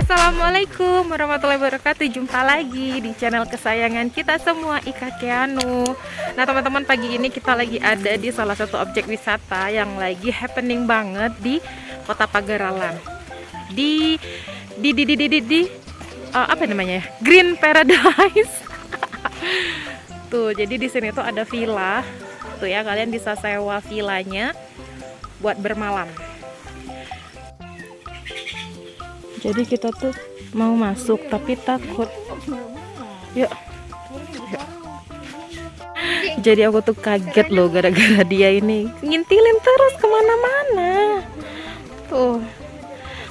Assalamualaikum warahmatullahi wabarakatuh. Jumpa lagi di channel kesayangan kita semua, Ika Keanu. Nah teman-teman, pagi ini kita lagi ada di salah satu objek wisata yang lagi happening banget di Kota Pagaralan. Apa namanya ya? Green Paradise. Tuh, jadi di sini tuh ada villa. Tuh ya, kalian bisa sewa villanya buat bermalam. Jadi kita tuh mau masuk tapi takut. Yuk. Jadi aku tuh kaget loh gara-gara dia ini ngintilin terus kemana-mana. Tuh,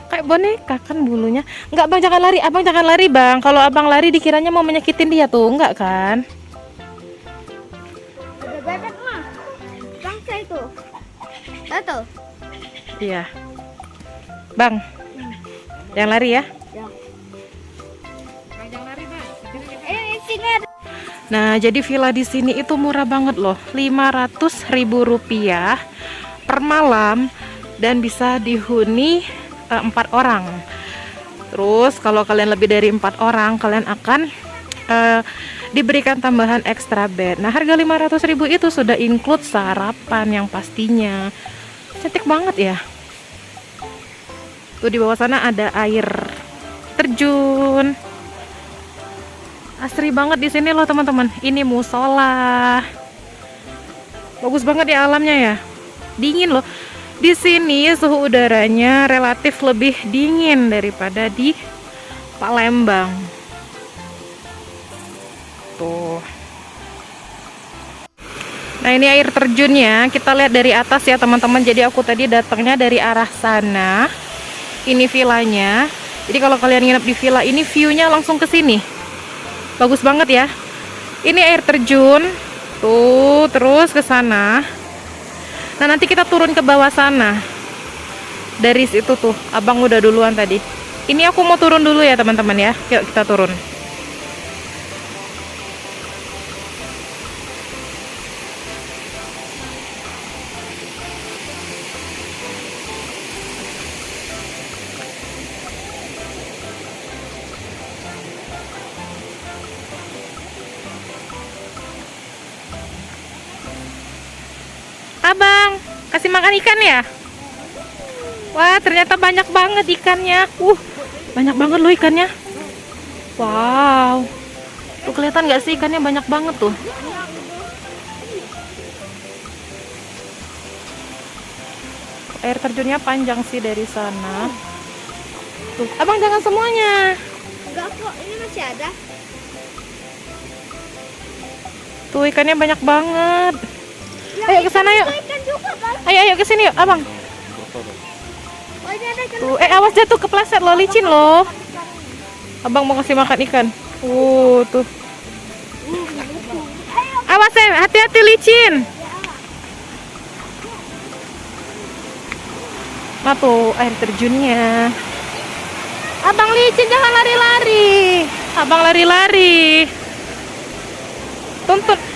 kayak boneka kan bulunya. Enggak bang, jangan lari, abang jangan lari bang. Kalau abang lari dikiranya mau menyakitin dia tuh, enggak kan? Ada bebek mah, bangsa itu. Tahu? Iya. Bang, jangan lari ya. Ya. Jangan lari bang. Sini ada. Nah, jadi villa di sini itu murah banget loh, Rp500.000 per malam dan bisa dihuni 4 orang. Terus kalau kalian lebih dari 4 orang, kalian akan diberikan tambahan extra bed. Nah, harga 500.000 itu sudah include sarapan yang pastinya. Cantik banget ya. Tuh di bawah sana ada air terjun. Asri banget di sini loh teman-teman. Ini musola. Bagus banget ya alamnya ya. Dingin loh. Di sini suhu udaranya relatif lebih dingin daripada di Palembang. Tuh. Nah, ini air terjunnya. Kita lihat dari atas ya teman-teman. Jadi aku tadi datangnya dari arah sana. Ini villanya. Jadi kalau kalian nginep di villa ini, view-nya langsung ke sini. Bagus banget ya. Ini air terjun. Tuh, terus ke sana. Nah, nanti kita turun ke bawah sana. Dari situ tuh, abang udah duluan tadi. Ini aku mau turun dulu ya teman-teman ya. Yuk kita turun. Abang, kasih makan ikan ya? Wah, ternyata banyak banget ikannya. Banyak banget loh ikannya. Wow. Tuh kelihatan nggak sih ikannya banyak banget tuh. Air terjunnya panjang sih dari sana. Tuh, abang jangan semuanya. Enggak kok, ini masih ada. Tuh ikannya banyak banget. Ya, Ayo ke sana yuk. ikan juga, Bang. Ayo ke sini yuk, abang. Oh, ini ada ikan. Tuh, awas jatuh kepleset loh, licin loh. Abang mau kasih makan ikan. Tuh. Awas ya, hati-hati licin. Nah tuh air terjunnya. Abang licin, jangan lari-lari. Abang lari-lari. Tuntun.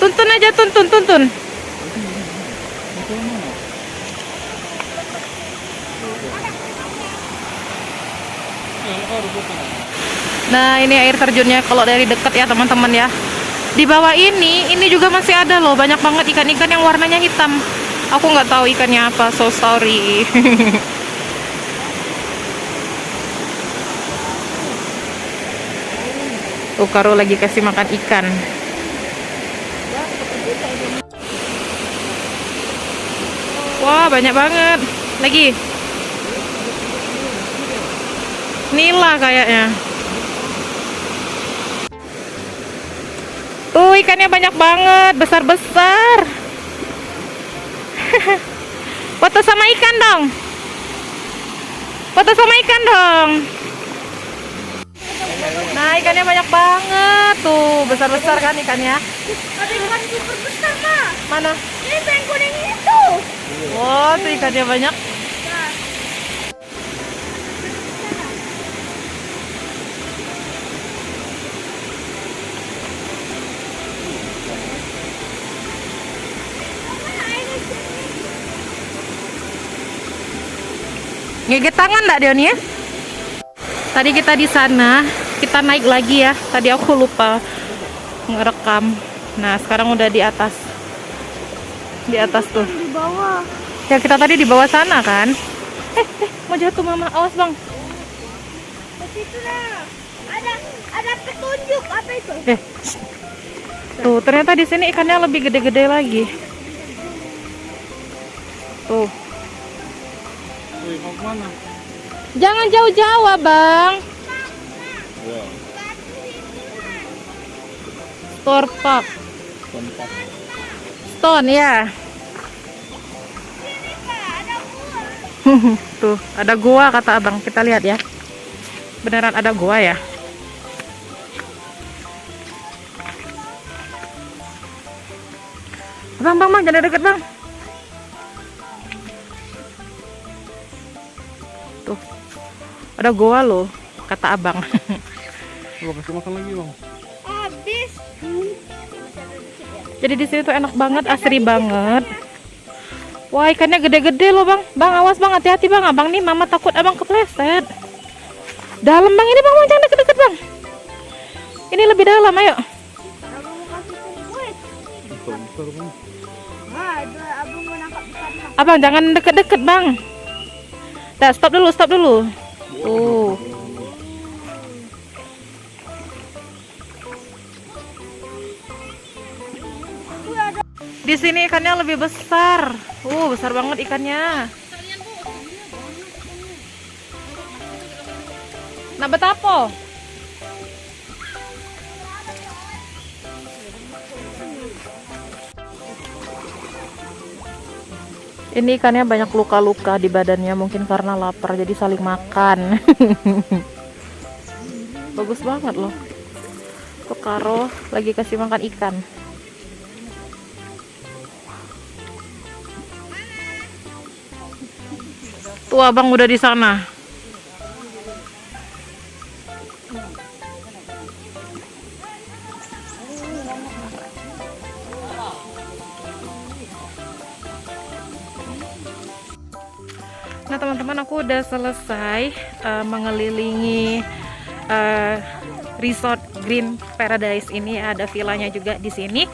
Tuntun aja, tuntun. Nah, ini air terjunnya kalau dari dekat ya teman-teman ya. Di bawah ini juga masih ada loh, banyak banget ikan-ikan yang warnanya hitam. Aku nggak tahu ikannya apa, so sorry. Tuh Karo lagi kasih makan ikan. Wah, banyak banget. Lagi. Nila kayaknya. Tuh ikannya banyak banget, besar-besar. Foto sama ikan dong. Foto sama ikan dong. Nah, ikannya banyak banget. Tuh, besar-besar kan ikannya. Ada ikan super besar, Pak. Mana? Ini yang kuning itu. Wow, tuh ikannya banyak. Gigit tangan enggak Dion ya? Tadi kita di sana, kita naik lagi ya. Tadi aku lupa ngerekam. Nah, sekarang udah di atas. Di atas tuh. Di bawah. Ya, kita tadi di bawah sana kan. Mau jatuh mama. Awas, Bang. Ke situ nah. Ada petunjuk apa itu? Tuh, ternyata di sini ikannya lebih gede-gede lagi. Tuh. Wih, mau kemana? Jangan jauh-jauh, Bang. Ya, Store Park. tempat. Stone ya. Tuh, ada gua kata Abang. Kita lihat ya. Beneran ada gua ya? Bang, jangan deket, Bang. Tuh. Ada gua loh, kata Abang. Coba kasih makan lagi, Bang. Habis. Jadi di sini tuh enak banget, asri banget. Wah, ikannya gede-gede loh, Bang. Bang, awas, Bang, hati-hati, Bang. Abang nih, Mama takut Abang kepleset. Dalam, Bang, ini, Bang, jangan deket-deket, Bang. Ini lebih dalam, ayo. Abang mau kasih kulit. Besar, Bang. Abang mau nangkap ikan. Abang, jangan deket-deket, Bang. Dah, stop dulu. Tuh. Di sini ikannya lebih besar. Besar banget ikannya. Nah, betapa? Ini ikannya banyak luka-luka di badannya, mungkin karena lapar jadi saling makan. Bagus banget loh. Tuh Karo lagi kasih makan ikan. Tuh Abang udah di sana. Nah teman-teman, aku udah selesai mengelilingi resort Green Paradise ini. Ada villanya juga di sini,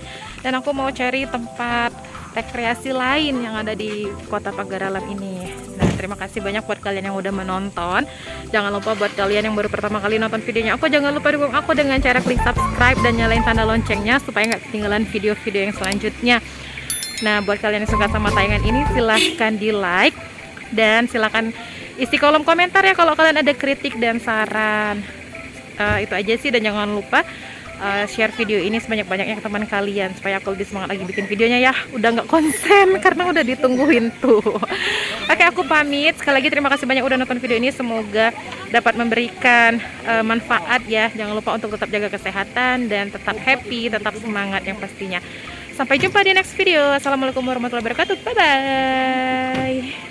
dan aku mau cari tempat rekreasi lain yang ada di Kota Pagaralam ini. Nah, terima kasih banyak buat kalian yang udah menonton. Jangan lupa buat kalian yang baru pertama kali nonton videonya aku, jangan lupa dukung aku dengan cara klik subscribe dan nyalain tanda loncengnya supaya nggak ketinggalan video-video yang selanjutnya. Nah, buat kalian yang suka sama tayangan ini, silahkan di like dan silahkan isi kolom komentar ya kalau kalian ada kritik dan saran. Itu aja sih, dan jangan lupa share video ini sebanyak-banyaknya ke teman kalian supaya aku lebih semangat lagi bikin videonya ya. Udah nggak konsen karena udah ditungguin tuh. Oke, aku pamit. Sekali lagi terima kasih banyak udah nonton video ini. Semoga dapat memberikan manfaat ya. Jangan lupa untuk tetap jaga kesehatan dan tetap happy, tetap semangat yang pastinya. Sampai jumpa di next video. Assalamualaikum warahmatullahi wabarakatuh. Bye bye.